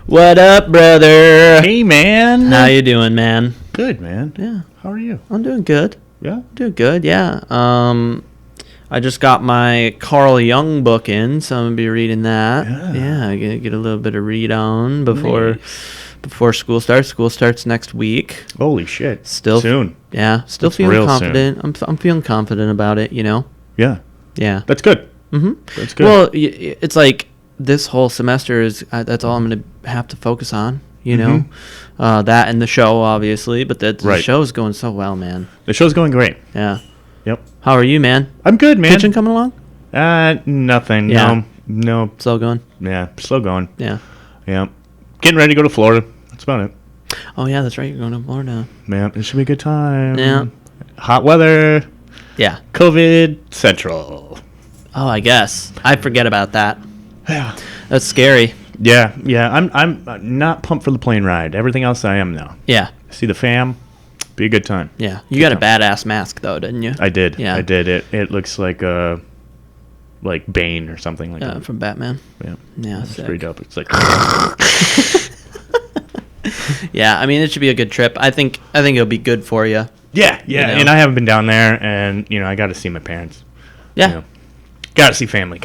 What up, brother? Hey, man. How you doing, man? Good, man. Yeah. How are you? I'm doing good. Yeah? Doing good, yeah. I just got my Carl Jung book in, so I'm going to be reading that. Yeah, I'm going to get a little bit of read on before school starts. School starts next week. Holy shit. Still soon. Yeah, still That's feeling real confident. I'm feeling confident about it, you know? Yeah. Yeah. That's good. Mm-hmm. That's good. Well, it's like this whole semester is that's all I'm going to have to focus on, you know? That and the show, obviously, but the show's going so well, man. The show's going great. Yeah. Yep. How are you, man? I'm good, man. Kitchen coming along? Nothing. Yeah. No. Slow going? Yeah, slow going. Yeah. Yeah. Getting ready to go to Florida. That's about it. Oh, yeah, that's right. You're going to Florida. Man, it should be a good time. Yeah. Hot weather. Yeah. COVID Central. Oh, I guess. I forget about that. Yeah. That's scary. Yeah. I'm not pumped for the plane ride. Everything else I am now. Yeah. See the fam. Be a good time. Yeah. You got a badass mask, though, didn't you? I did. Yeah. I did. It looks like Bane or something like that. From Batman. Yeah. Yeah. It's pretty dope. It's like. Yeah, I mean, it should be a good trip. I think it'll be good for you. Yeah. You know? And I haven't been down there, and I got to see my parents. Yeah. Got to see family.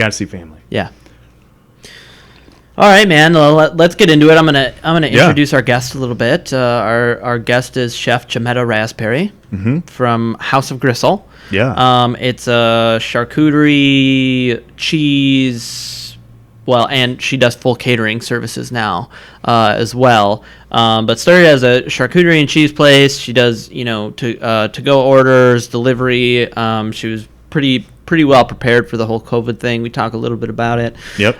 Yeah. All right, man. Well, let's get into it. I'm gonna introduce our guest a little bit. Our guest is Chef Jametta Raspberry from House of Gristle. Yeah. It's a charcuterie, cheese. Well, and she does full catering services now as well. But started as a charcuterie and cheese place. She does to go orders, delivery. She was pretty well prepared for the whole COVID thing. We talk a little bit about it. Yep.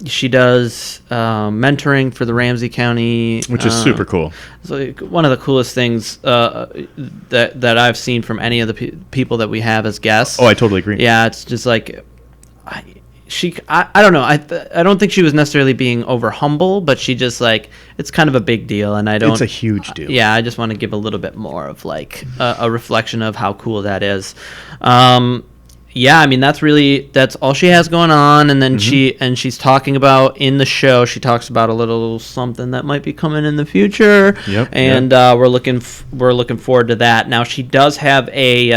She does mentoring for the Ramsey County, which is super cool. So one of the coolest things that I've seen from any of the people that we have as guests. Oh, I totally agree. Yeah, it's just like I don't know. I don't think she was necessarily being over humble, but she just like it's kind of a big deal, and it's a huge deal. Yeah, I just want to give a little bit more of like a reflection of how cool that is. Yeah, I mean that's all she has going on, and then she's talking about in the show. She talks about a little something that might be coming in the future. Yep. And we're looking forward to that. Now she does have a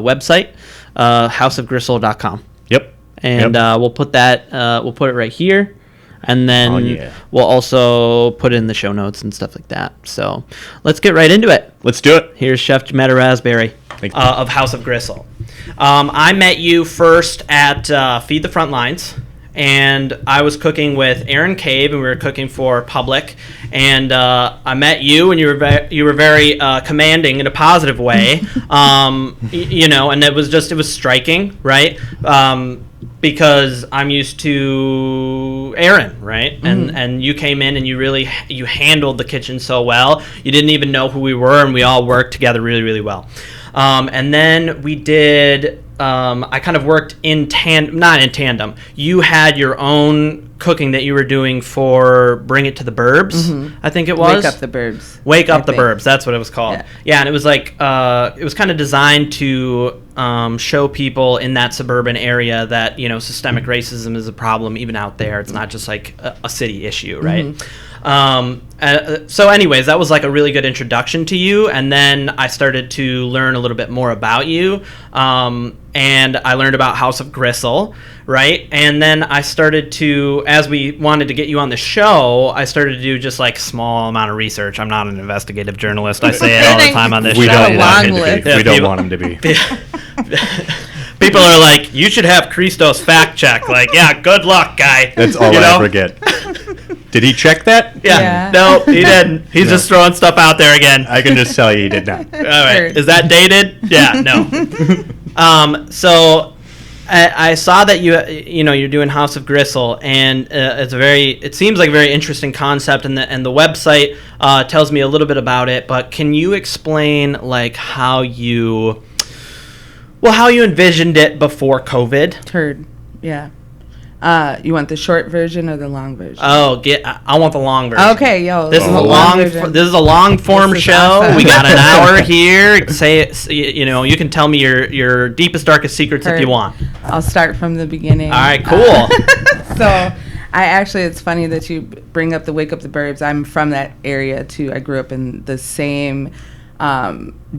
website, houseofgristle.com. Yep. And we'll put that. We'll put it right here, and then we'll also put it in the show notes and stuff like that. So let's get right into it. Let's do it. Here's Chef Jametta Raspberry of House of Gristle. I met you first at Feed the Front Lines, and I was cooking with Aaron Cabe, and we were cooking for Public. And I met you, and you were very commanding in a positive way, and it was striking, right? Because I'm used to Aaron, right? And you came in and you handled the kitchen so well. You didn't even know who we were, and we all worked together really, really well. And then we did. I kind of worked not in tandem. You had your own cooking that you were doing for Bring It to the Burbs, I think it was. Wake Up the Burbs. Wake Up the Burbs, that's what it was called. Yeah, and it was like, it was kind of designed to show people in that suburban area that, systemic racism is a problem even out there. It's not just like a city issue, right? So anyways, that was like a really good introduction to you, and then I started to learn a little bit more about you, and I learned about House of Gristle, right? And then I started to, as we wanted to get you on the show, I started to do just like small amount of research. I'm not an investigative journalist. I say it all the time on this show. We don't want him to be. People are like, you should have Christos fact check. Like, yeah, good luck, guy. That's all I ever get. Did he check that? Yeah. No, he didn't. He's just throwing stuff out there again. I can just tell you he did not. All right. Is that dated? Yeah, no. So I saw that you're doing House of Gristle, and it seems like a very interesting concept, and the website tells me a little bit about it, but can you explain like how you envisioned it before COVID? Yeah. You want the short version or the long version? Oh, I want the long version. Okay, this is a long form show. Awesome. We got an hour here. You can tell me your deepest, darkest secrets if you want. I'll start from the beginning. All right, cool. So, It's funny that you bring up the Wake Up the Burbs. I'm from that area too. I grew up in the same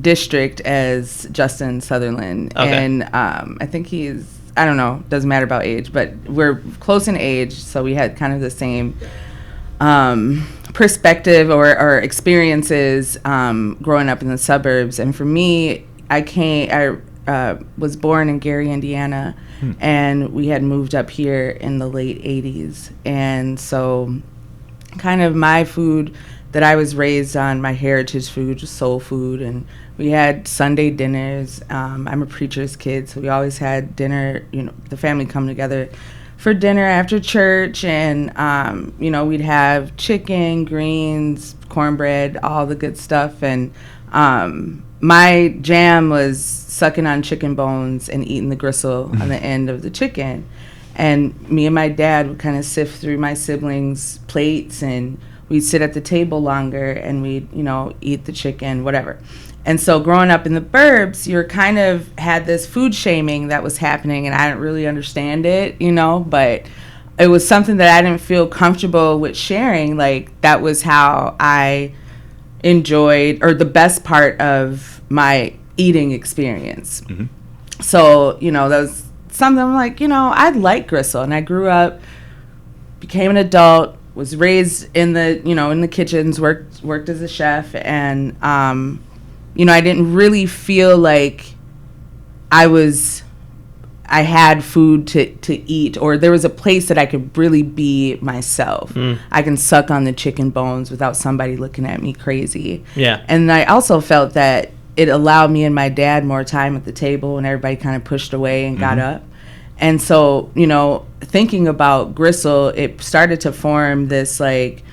district as Justin Sutherland. Okay. And I think I don't know, doesn't matter about age, but we're close in age, so we had kind of the same perspective or experiences growing up in the suburbs. And for me, I was born in Gary, Indiana, and we had moved up here in the late 80s. And so kind of my food that I was raised on, my heritage food, was soul food, and we had Sunday dinners. I'm a preacher's kid, so we always had dinner, the family come together for dinner after church, and, we'd have chicken, greens, cornbread, all the good stuff. And my jam was sucking on chicken bones and eating the gristle on the end of the chicken. And me and my dad would kind of sift through my siblings' plates, and we'd sit at the table longer, and we'd, eat the chicken, whatever. And so growing up in the burbs, you kind of had this food shaming that was happening, and I didn't really understand it, but it was something that I didn't feel comfortable with sharing. Like, that was how I enjoyed, or the best part of my eating experience. Mm-hmm. So, that was something I'm like, I like gristle, and I grew up, became an adult, was raised in the, in the kitchens, worked as a chef, and, I didn't really feel like I had food to eat, or there was a place that I could really be myself. I can suck on the chicken bones without somebody looking at me crazy. Yeah. And I also felt that it allowed me and my dad more time at the table when everybody kind of pushed away and got up. And so, thinking about gristle, it started to form this, like,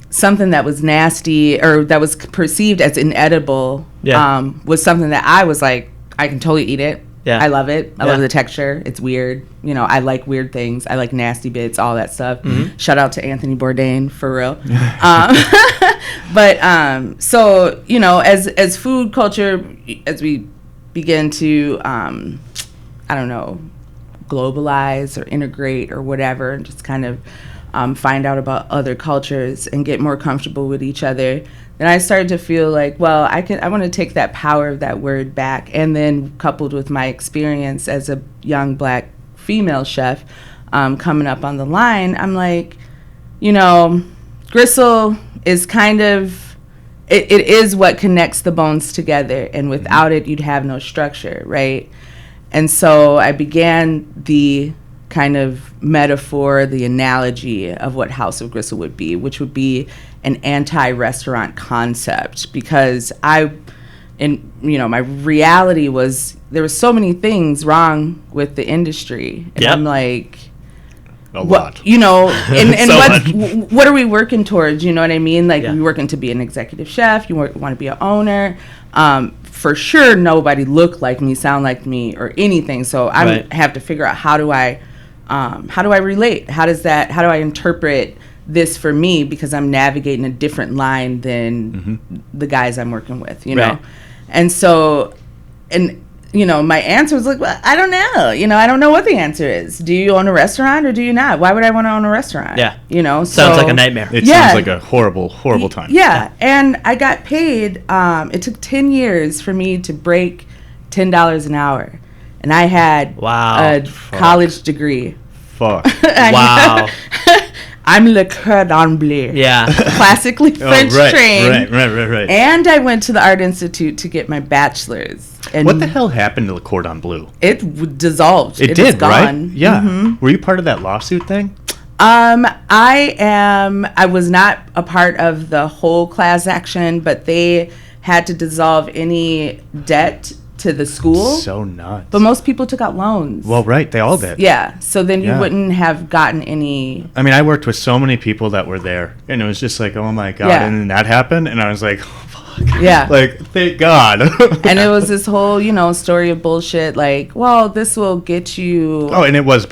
something that was nasty or that was perceived as inedible, was something that I was like, I can totally eat it. Yeah. I love it. I love the texture. It's weird. I like weird things. I like nasty bits, all that stuff. Mm-hmm. Shout out to Anthony Bourdain, for real. But so, as food culture, as we begin to, globalize or integrate or whatever, and just kind of find out about other cultures and get more comfortable with each other, then I started to feel like, well, I want to take that power of that word back. And then coupled with my experience as a young Black female chef coming up on the line, I'm like, gristle is kind of, it is what connects the bones together. And without it, you'd have no structure, right? And so I began the kind of metaphor, the analogy of what House of Gristle would be, which would be an anti-restaurant concept, because my reality was there were so many things wrong with the industry, and I'm like, a lot, and so what are we working towards? You know what I mean? Like, you're working to be an executive chef, you want to be an owner. For sure, nobody looked like me, sound like me, or anything. So I have to figure out how do I relate? How do I interpret this for me, because I'm navigating a different line than the guys I'm working with, know? And so, my answer was like, well, I don't know. I don't know what the answer is. Do you own a restaurant or do you not? Why would I want to own a restaurant? Yeah. Sounds like a nightmare. It sounds like a horrible, horrible time. Yeah. And I got paid, it took 10 years for me to break $10 an hour. And I had a college degree. Fuck. Wow. I'm le cordon bleu. Yeah. Classically French trained. Right. And I went to the Art Institute to get my bachelor's. And what the hell happened to the cordon bleu? It dissolved. It did, right? Yeah. Mm-hmm. Were you part of that lawsuit thing? I was not a part of the whole class action, but they had to dissolve any debt to the school. So nuts. But most people took out loans. Well, right. They all did. Yeah. So then you wouldn't have gotten any. I mean, I worked with so many people that were there, and it was just like, oh my God. Yeah. And then that happened, and I was like, oh, fuck. Yeah. Like, thank God. And it was this whole, story of bullshit. Like, well, this will get you. Oh, and it was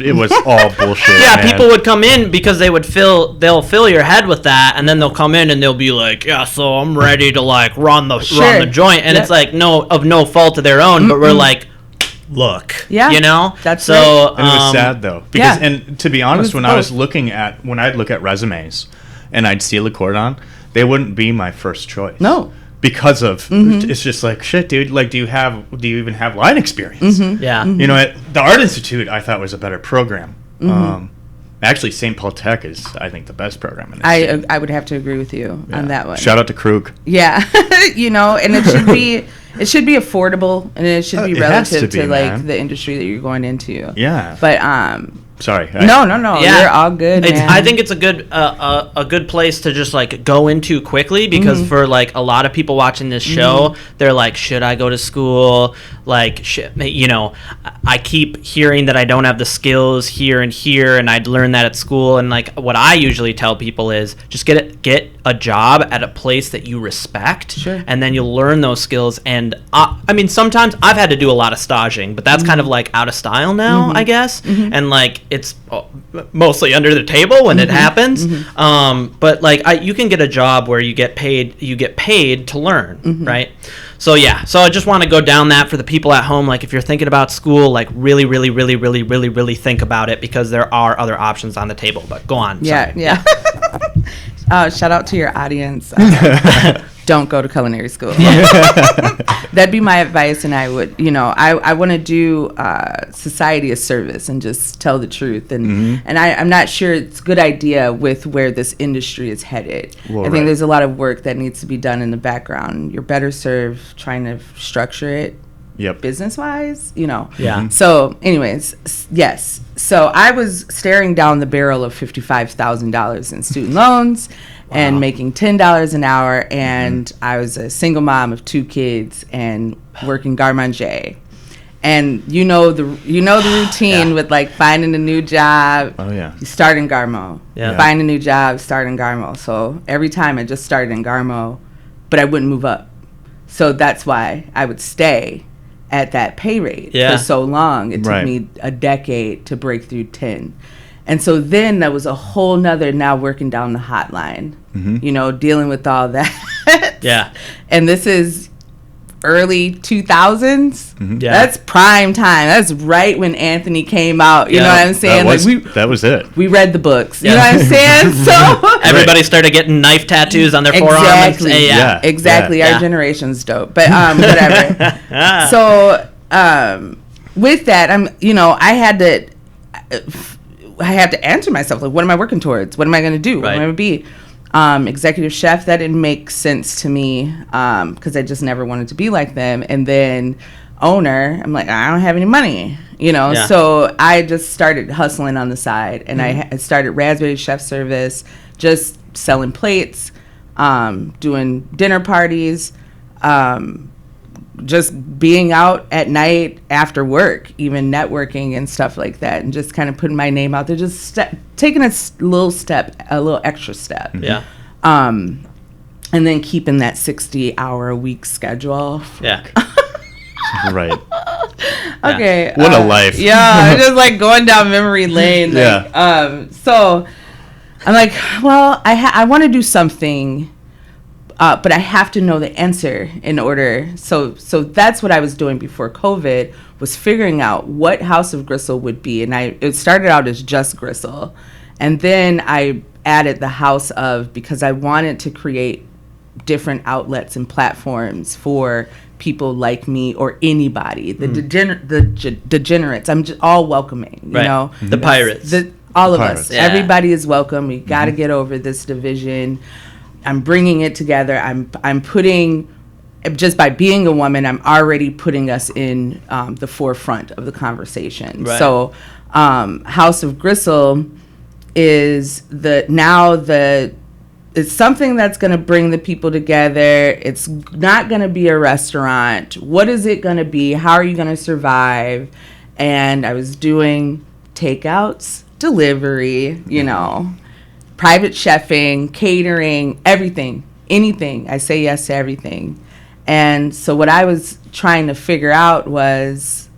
all bullshit. Yeah, man. People would come in because they'll fill your head with that, and then they'll come in and they'll be like, yeah, so I'm ready to like run the joint, and it's like no fault of their own, but we're like, look. Yeah, you know. that's so. right. And it was sad though, because Yeah. and to be honest, when I'd look at resumes, and I'd see Le Cordon, they wouldn't be my first choice. No. Because of it's just like, shit, dude. Like, do you even have line experience? Yeah. You know, at the Art Institute, I thought was a better program. Actually, St. Paul Tech is, I think, the best program in the city. I would have to agree with you on that one. Shout out to Krug. Yeah, you know, and it should be affordable, and it should be It has relative to be, to like man. the industry that you're going into. Yeah. But Sorry. no, Yeah. you're all good. Man. I think it's a good place to just like go into quickly, because for like a lot of people watching this show, they're like, should I go to school? Like, you know, I keep hearing that I don't have the skills here, and I'd learn that at school. And like, what I usually tell people is just get a job at a place that you respect, Sure. and then you'll learn those skills. And I mean, sometimes I've had to do a lot of staging, but that's kind of like out of style now, I guess. And like, it's mostly under the table when it happens. But like, you can get a job where you get paid to learn, right? So yeah, so I just want to go down that for the people at home. Like, if you're thinking about school, like really, really, really, really, really, really think about it, because there are other options on the table. But go on. Yeah, Sorry. yeah. Shout out to your audience. Don't go to culinary school. That'd be my advice, and I would, you know, I want to do society a service and just tell the truth. And I'm not sure it's a good idea with where this industry is headed. Well, I think there's a lot of work that needs to be done in the background. You're better served trying to structure it business-wise, you know. Yeah. So, anyways, yes. So I was staring down the barrel of $55,000 in student loans and making $10 an hour, and I was a single mom of 2 kids and working garde-manger. And you know the routine with like finding a new job. Oh yeah. You start in Garmo. Yeah. Find a new job, start in Garmo. So every time I just started in Garmo, but I wouldn't move up. So that's why I would stay at that pay rate for so long. It took me a decade to break through 10. And so then there was a whole nother now working down the hotline, you know, dealing with all that. Yeah. And this is early 2000s. Yeah. That's prime time. That's right when Anthony came out. You know what I'm saying? That was it. We read the books. You know what I'm saying? So everybody started getting knife tattoos on their forearms. Exactly. Exactly. Yeah. Our generation's dope. But whatever. So with that, I had to answer myself, like, what am I working towards? What am I going to do? What am I going to be? Executive chef, that didn't make sense to me because I just never wanted to be like them. And then owner, I'm like, I don't have any money, you know. Yeah. So I just started hustling on the side, and I started Raspberry Chef Service, just selling plates, doing dinner parties, just being out at night after work, even networking and stuff like that, and just kind of putting my name out there, just taking a little extra step. Yeah. And then keeping that 60-hour-a-week schedule. Yeah. Right. Okay. What a life. Yeah, just like going down memory lane. Like, so I'm like, well, I want to do something. But I have to know the answer in order. So that's what I was doing before COVID, was figuring out what House of Gristle would be. And it started out as just Gristle. And then I added the House of, because I wanted to create different outlets and platforms for people like me or anybody. The degenerates. I'm just all welcoming, you know. The pirates. All of us. Yeah. Everybody is welcome. We got to get over this division. I'm bringing it together. I'm putting, just by being a woman, I'm already putting us in the forefront of the conversation. Right. So House of Gristle is it's something that's going to bring the people together. It's not going to be a restaurant. What is it going to be? How are you going to survive? And I was doing takeouts, delivery, you know, private chefing, catering, everything, anything. I say yes to everything. And so what I was trying to figure out was,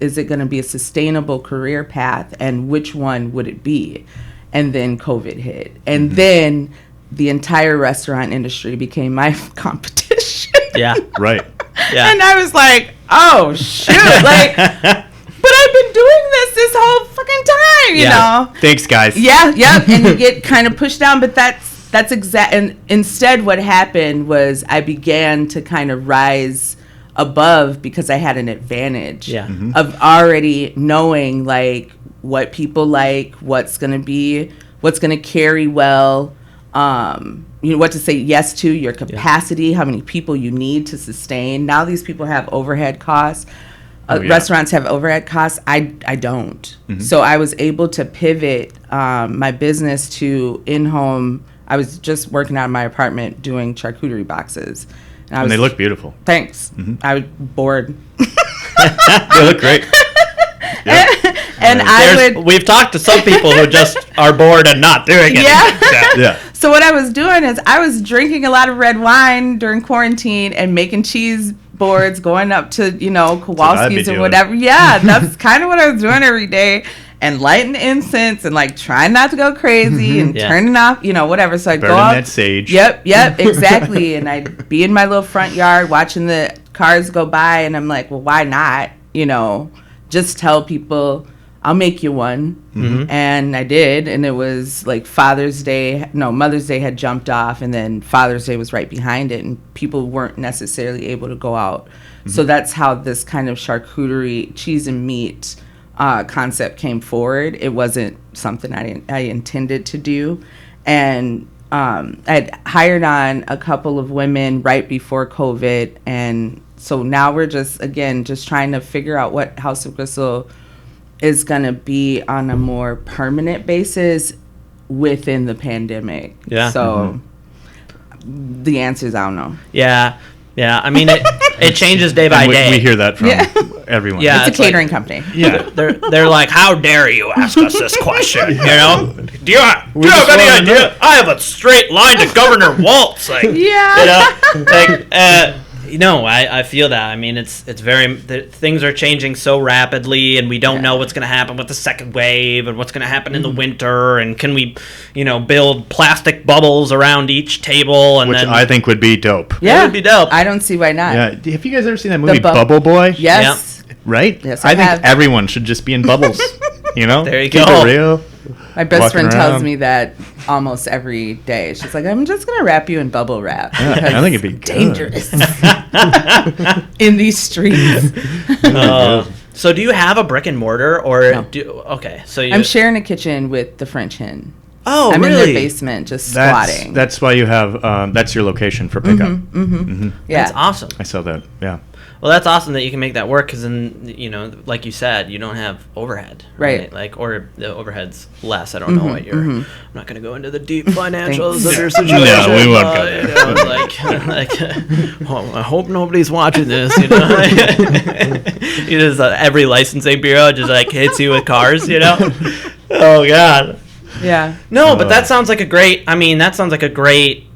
is it going to be a sustainable career path, and which one would it be? And then COVID hit. And then the entire restaurant industry became my competition. Yeah. Right. Yeah. And I was like, oh, shoot. Like, but I've been doing this whole fucking time, you know? Thanks, guys. Yeah, yeah. And you get kind of pushed down, but that's exact. And instead what happened was I began to kind of rise above because I had an advantage of already knowing, like, what people like, what's going to carry well, you know, what to say yes to, your capacity, how many people you need to sustain. Now these people have overhead costs. Restaurants have overhead costs. I don't. So I was able to pivot my business to in-home. I was just working out of my apartment doing charcuterie boxes. And they look beautiful. Thanks. I was bored. They look great. And we've talked to some people who just are bored and not doing it. Yeah. So what I was doing is I was drinking a lot of red wine during quarantine and making cheese boards, going up to, you know, Kowalski's or whatever. Yeah, that's kind of what I was doing every day. And lighting incense and, like, trying not to go crazy and turning off, you know, whatever. So I'd go out. Burning that sage. Yep, exactly. And I'd be in my little front yard watching the cars go by. And I'm like, well, why not, you know, just tell people I'll make you one. And I did. And it was like Mother's Day had jumped off. And then Father's Day was right behind it. And people weren't necessarily able to go out. So that's how this kind of charcuterie, cheese and meat concept came forward. It wasn't something I intended to do. And I'd hired on a couple of women right before COVID. And so now we're just trying to figure out what House of Gristle is going to be on a more permanent basis within the pandemic. Yeah. So the answer is I don't know. Yeah. Yeah. I mean, it changes day by day. We hear that from everyone. Yeah, it's a catering company. Yeah. They're like, how dare you ask us this question? You know? Do you have any idea? I have a straight line to Governor Waltz. Like, yeah. You know? Like, no, I feel that. I mean, it's very things are changing so rapidly, and we don't know what's going to happen with the second wave, and what's going to happen in the winter, and can we, you know, build plastic bubbles around each table, and which then, I think would be dope. Yeah, it would be dope. I don't see why not. Yeah, have you guys ever seen that movie Bubble Boy? Yes. Right? Yes, I think have. everyone should just be in bubbles. You know? There you Keep go. it real. My best Walking friend tells around. me that almost every day. She's like, I'm just going to wrap you in bubble wrap. I think it'd be good. Dangerous. In these streets. So do you have a brick and mortar, or No. So I'm sharing a kitchen with the French Hen. Oh, I'm really? in their basement just squatting. That's why you have, that's your location for pickup. Yeah. That's awesome. I saw that, yeah. Well, that's awesome that you can make that work, because then, you know, like you said, you don't have overhead, Right. Like, or the overhead's less. I don't know what I'm not going to go into the deep financials of your situation. No, we won't go there. You know, like, well, I hope nobody's watching this. You know, you just every licensing bureau just like hits you with cars. You know, oh god. Yeah. No, but that sounds like a great. I mean, that sounds like a great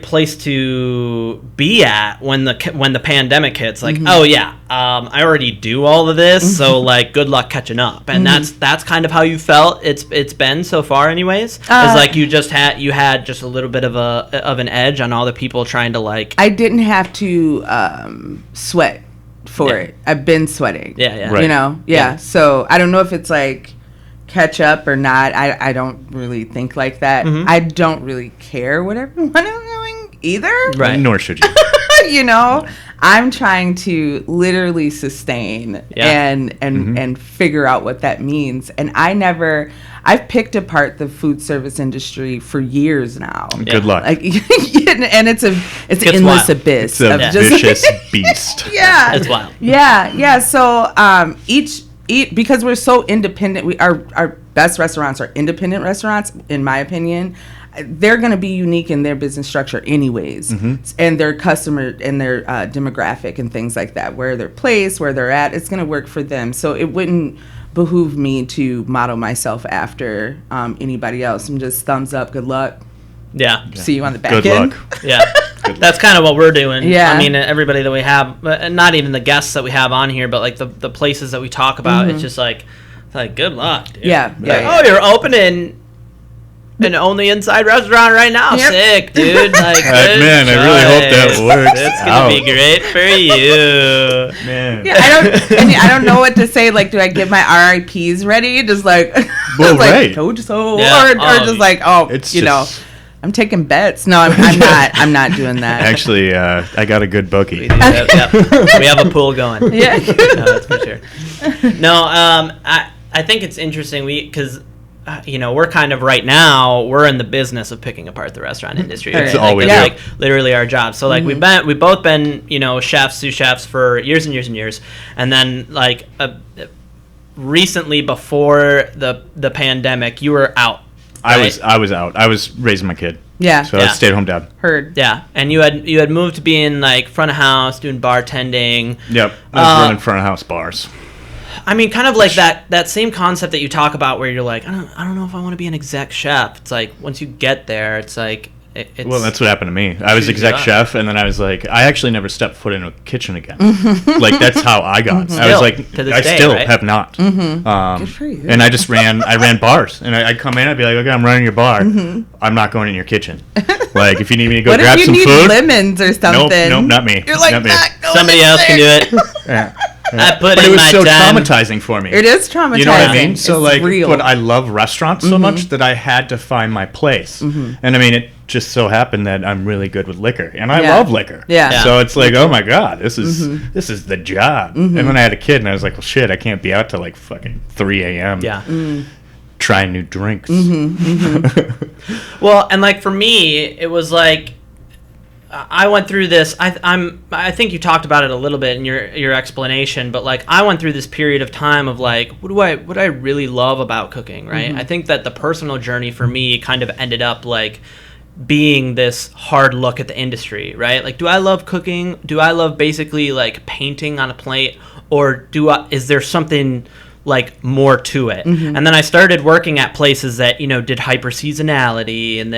place to be at when the pandemic hits. Like, oh yeah, I already do all of this, so like, good luck catching up. And that's kind of how you felt. It's been so far, anyways. It's like you had just a little bit of an edge on all the people trying to like. I didn't have to sweat for it. I've been sweating. Yeah. Right. You know. Yeah. So I don't know if it's like catch up or not. I don't really think like that. I don't really care what everyone is doing either. Right. Nor should you. You know, I'm trying to literally sustain and figure out what that means. And I've picked apart the food service industry for years now. Good luck. Like, and it's an endless wild. abyss. It's a vicious beast. Yeah. It's wild. Yeah. So because we're so independent, our best restaurants are independent restaurants, in my opinion. They're going to be unique in their business structure anyways, and their customer and their demographic and things like that, where they're placed, where they're at, it's going to work for them. So it wouldn't behoove me to model myself after anybody else. I'm just thumbs up, good luck. Yeah. See you on the back Good end. luck. Yeah. That's kind of what we're doing. Yeah. I mean, everybody that we have, not even the guests that we have on here, but like the places that we talk about, it's just like good luck, dude. Yeah. Like, oh, you're opening an only inside restaurant right now. Yep. Sick, dude. Like, man, I really hope that works. It's gonna be great for you, Man. Yeah, I don't know what to say. Like, do I get my RIPs ready? Just like, Well, just like, right. told you so, Yeah. or just like, oh, It's you know, just- I'm taking bets. No, I'm not doing that. Actually, I got a good bookie. We have a pool going. Yeah. No, that's for sure. No, I think it's interesting because we're kind of right now we're in the business of picking apart the restaurant industry. It's right? always that's like literally our job. So like we've both been chefs, sous chefs for years and years and years, and then like recently before the pandemic, you were out. Right? I was out. I was raising my kid. Yeah. So I was stay-at-home dad. Heard. Yeah, and you had moved to being like front of house, doing bartending. Yep. I was running front of house bars. I mean, kind of like that same concept that you talk about, where you're like, I don't know if I want to be an exec chef. It's like once you get there, it's like it's. Well, that's what happened to me. I was exec chef, and then I was like, I actually never stepped foot in a kitchen again. Like that's how I got. I was like, to this I day, still right? have not. Good for you. And I ran bars, and I'd come in, I'd be like, okay, I'm running your bar. I'm not going in your kitchen. Like if you need me to go What grab if you some need food, lemons or something? nope, not me. You're like, not me. "Not going Somebody in else can do there." it. Yeah. I put But in it was my so time. traumatizing for me. It is traumatizing. You know what I mean? So It's like, real. but I love restaurants so much that I had to find my place. And I mean, it just so happened that I'm really good with liquor, and I Yeah. love liquor. Yeah. So it's like, oh my god, this is the job. And then I had a kid, and I was like, well, shit, I can't be out till like fucking 3 a.m. Yeah. trying new drinks. Well, and like for me, it was like I went through this. I think you talked about it a little bit in your explanation, but like I went through this period of time of like, what I really love about cooking, right? I think that the personal journey for me kind of ended up like being this hard look at the industry, right? Like, do I love cooking? Do I love basically like painting on a plate, or is there something like more to it? And then I started working at places that did hyper seasonality and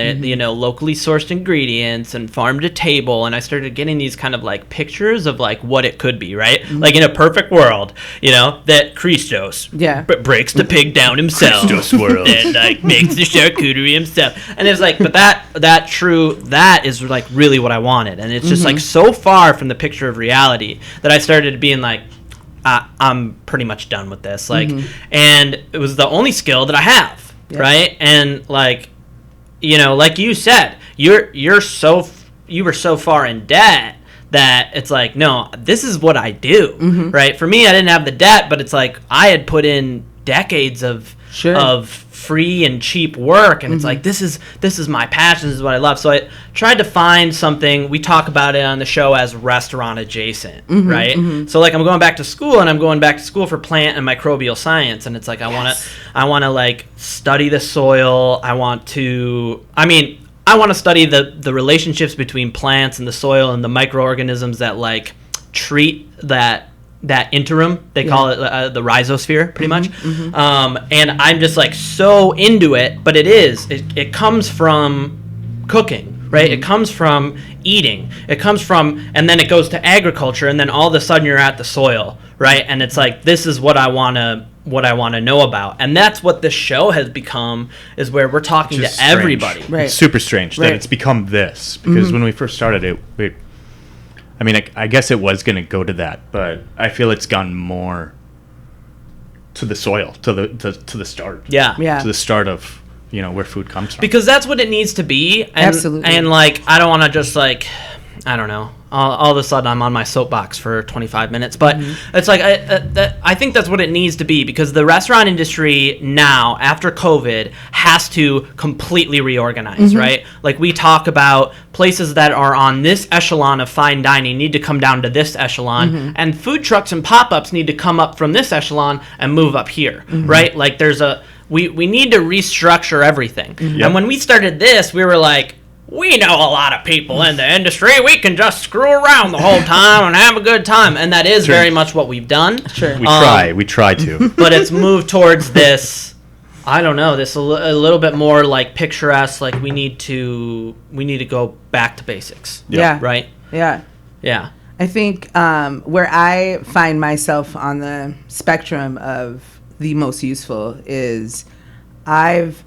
locally sourced ingredients and farm to table, and I started getting these kind of like pictures of like what it could be, right? Like in a perfect world, that Christos breaks the pig down himself, Christos world. and like makes the charcuterie himself, and it's like, but that is like really what I wanted, and it's just like so far from the picture of reality that I started being like, I'm pretty much done with this. Like, and it was the only skill that I have, right? And like, like you said, you were so far in debt that it's like, no, this is what I do, right? For me, I didn't have the debt, but it's like I had put in decades of free and cheap work, and it's like this is my passion, this is what I love. So I tried to find something. We talk about it on the show as restaurant adjacent, right? So like I'm going back to school, and I'm going back to school for plant and microbial science, and it's like I want to like study the soil. I want to study the relationships between plants and the soil and the microorganisms that like treat that interim, they call it the rhizosphere, pretty much. And I'm just like so into it, but it comes from cooking, right? It comes from eating. It comes from, and then it goes to agriculture, and then all of a sudden you're at the soil, right? And it's like, this is what I want to know about. And that's what this show has become, is where we're talking to everybody. Right. It's super strange that it's become this, because when we first started it, I mean, I guess it was going to go to that, but I feel it's gone more to the soil, to the start. Yeah. To the start of, where food comes from. Because that's what it needs to be. And, Absolutely. And like, I don't want to just like, I don't know. All of a sudden, I'm on my soapbox for 25 minutes. But it's like, I think that's what it needs to be, because the restaurant industry now, after COVID, has to completely reorganize, right? Like, we talk about places that are on this echelon of fine dining need to come down to this echelon, and food trucks and pop-ups need to come up from this echelon and move up here, right? Like, we need to restructure everything. And when we started this, we were like, we know a lot of people in the industry. We can just screw around the whole time and have a good time. And that is very much what we've done. Sure. We try to. But it's moved towards this, I don't know, this a little bit more like picturesque, like we need to go back to basics. Yeah. Right? Yeah. Yeah. I think where I find myself on the spectrum of the most useful is I've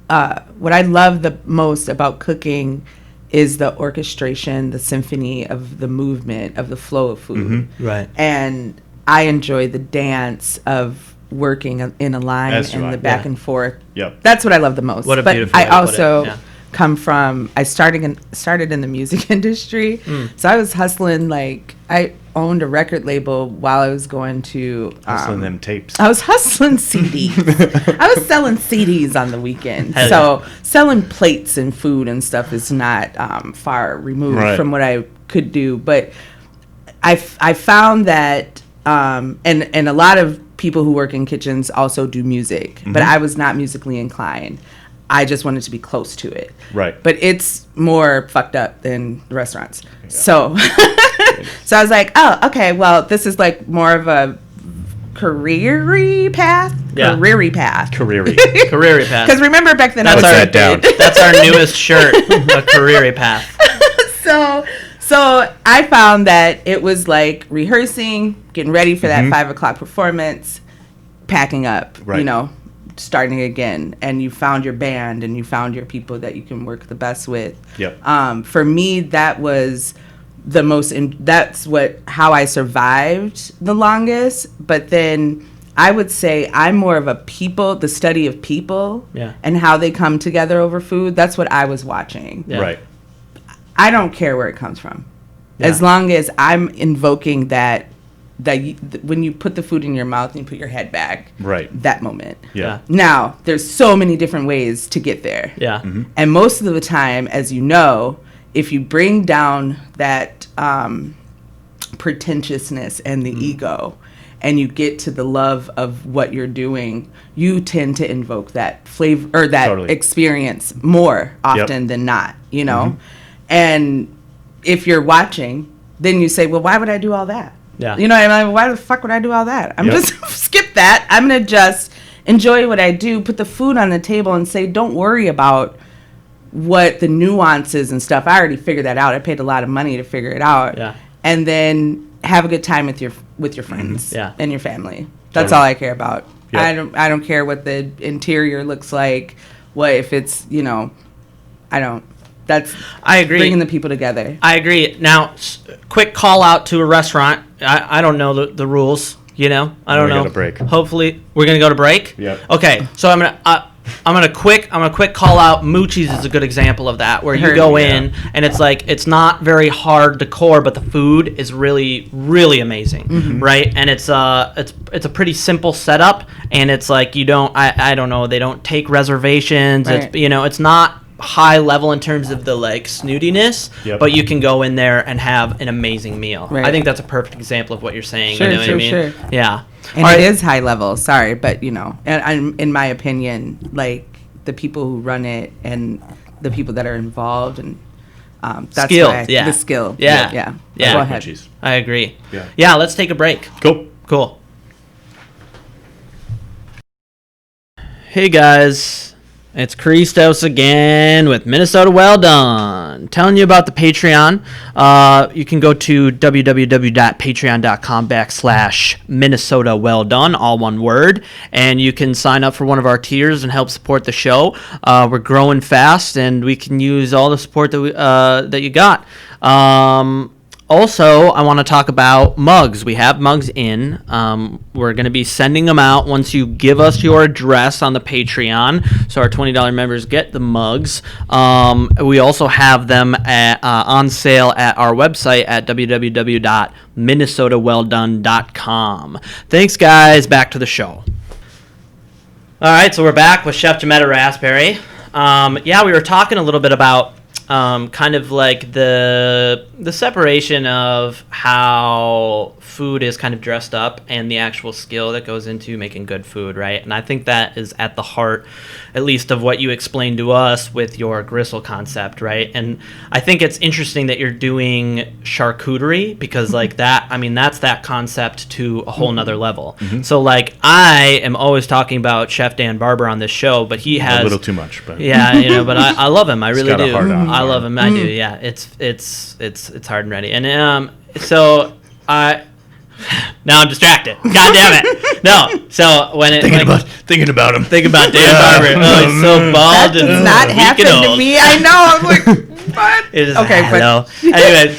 what I love the most about cooking is the orchestration, the symphony of the movement, of the flow of food. Mm-hmm. Right. And I enjoy the dance of working in a line and the back and forth. Yep. That's what I love the most. What a beautiful But way I to put also it. Yeah. come from, I started in the music industry. So I was hustling, like, I owned a record label while I was going to Hustling them tapes. I was hustling CDs. I was selling CDs on the weekend. Hell So selling plates and food and stuff is not far removed from what I could do. But I found that, and a lot of people who work in kitchens also do music, but I was not musically inclined. I just wanted to be close to it. Right. But it's more fucked up than the restaurants. Yeah. So so I was like, oh, okay, well, this is like more of a career-y path. Yeah. Career-y path. Career-y. Career path. Because remember back then That's I was that down. That's our newest shirt, a career path. So I found that it was like rehearsing, getting ready for that 5 o'clock performance, packing up, starting again. And you found your band and you found your people that you can work the best with. Yep. For me, that was the most, that's how I survived the longest. But then I would say I'm more of the study of people and how they come together over food. That's what I was watching. Yeah. Right. I don't care where it comes from. As long as I'm invoking that when you put the food in your mouth and you put your head back, that moment. Yeah. Now, there's so many different ways to get there. Yeah. Mm-hmm. And most of the time, as you know, if you bring down that pretentiousness and the ego and you get to the love of what you're doing, you tend to invoke that flavor or that experience more often than not, And if you're watching, then you say, well, why would I do all that? Yeah. I'm like, why the fuck would I do all that? I'm just skip that. I'm going to just enjoy what I do, put the food on the table and say, don't worry about what the nuances and stuff. I already figured that out. I paid a lot of money to figure it out. Yeah. And then have a good time with your friends and your family. That's all I care about. Yep. I don't care what the interior looks like. What if it's, I don't. I agree. Bringing the people together. I agree. Now, quick call out to a restaurant. I don't know the rules. I don't know. We're gonna break. Hopefully, we're gonna go to break. Yep. Okay. So I'm gonna quick call out. Moochie's is a good example of that, where you go in and it's like it's not very hard decor, but the food is really really amazing, right? And it's a pretty simple setup, and it's like you don't I don't know, they don't take reservations. Right. It's it's not high level in terms of the like snootiness, but you can go in there and have an amazing meal. Right. I think that's a perfect example of what you're saying. Sure, you know what I mean? sure. Yeah. And it is high level. Sorry, but and in my opinion, like the people who run it and the people that are involved and that's skill. why The skill. Yeah. Go ahead. I agree. Yeah. Let's take a break. Cool. Hey guys. It's Christos again with Minnesota Well Done. Telling you about the Patreon. You can go to www.patreon.com/Minnesota Well Done, all one word, and you can sign up for one of our tiers and help support the show. We're growing fast, and we can use all the support that you got. Also, I want to talk about mugs. We have mugs in. We're going to be sending them out once you give us your address on the Patreon. So our $20 members get the mugs. We also have them on sale at our website at www.minnesotawelldone.com. Thanks, guys. Back to the show. All right, so we're back with Chef Jametta Raspberry. We were talking a little bit about kind of like the separation of how food is kind of dressed up and the actual skill that goes into making good food, right? And I think that is at the heart, at least, of what you explained to us with your gristle concept, right? And I think it's interesting that you're doing charcuterie because like that, I mean, that's that concept to a whole nother level. So like I am always talking about Chef Dan Barber on this show, but he has a little too much, but but I love him. I really got a do. hard on. I love him. I do. Yeah, it's hard and ready. And so I Now I'm distracted. God damn it. No. So when it Thinking about him. think about Dan Barber. Oh, he's so bald That and does not weak happen and to old. me. I know. I'm like, what? It is Okay, hello. Anyway,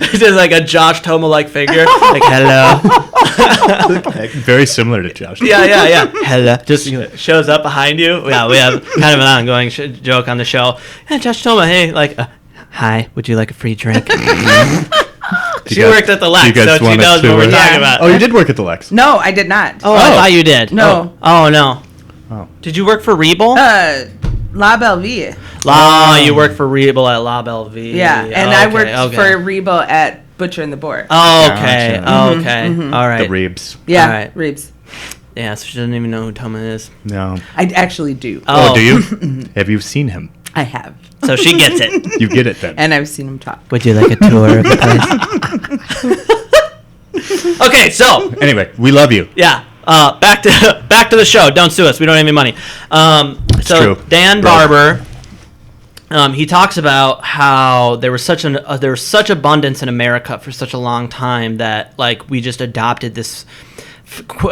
it's just like a Josh Toma like figure. Like hello. Very similar to Josh. Yeah. Hello. Just shows up behind you. Yeah, we have kind of an ongoing joke on the show. Yeah, Josh Toma. Hey, like, hi. Would you like a free drink? She worked at the Lex, so she knows what we're talking about. Oh, you did work at the Lex. No, I did not. Oh, I thought you did. No. Oh no. Oh. Did you work for Rebel? La Belleville. You worked for Rebel at La Belleville. Yeah, and I worked for Rebel at Butcher and the Boar. Oh, okay. Gotcha. Okay. Mm-hmm. All right. The Reebs. Yeah, All right. Reeves. Yeah, so she doesn't even know who Toma is. No. I actually do. Oh, do you? Have you seen him? I have. So she gets it. You get it then. And I've seen him talk. Would you like a tour of the place? Okay, so Anyway, we love you. yeah, back to the show. Don't sue us. We don't have any money. So true. Dan Broke. Barber, he talks about how there was such abundance in America for such a long time that like we just adopted this.